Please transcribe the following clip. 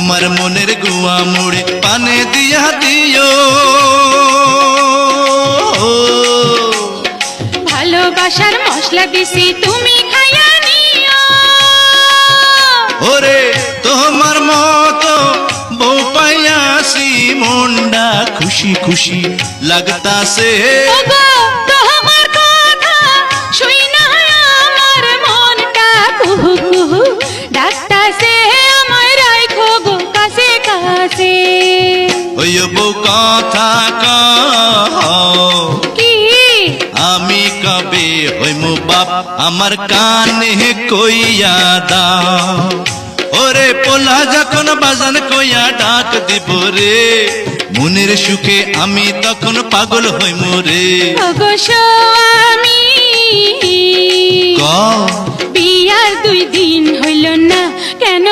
তোমার মনের গুয়া মুড়ে পানে দিয়া দিও। ভালোবাসার মশলা দিছি তুমি খাইয়া নিও। ওরে তোমার মতো বউ পাইয়াছি মনটা খুশি খুশি লাগতাছে। ওগো তোমার কথা শুইনা আমার মনটা কুহু কুহু ডাকতাছে, আমায় রাইখো গো কাছে কাছে। ওই বউ কথা কও কি আমি কবে হইমু বাপ আমার কানে কইয়া দাও। ওরে পোলা যখন বাজান কইয়া ডাক দিব রে, মনের সুখে আমি তখন পাগল হইমু রে। ওগো স্বামী কও বিয়ার 2 দিন হইল না কেন?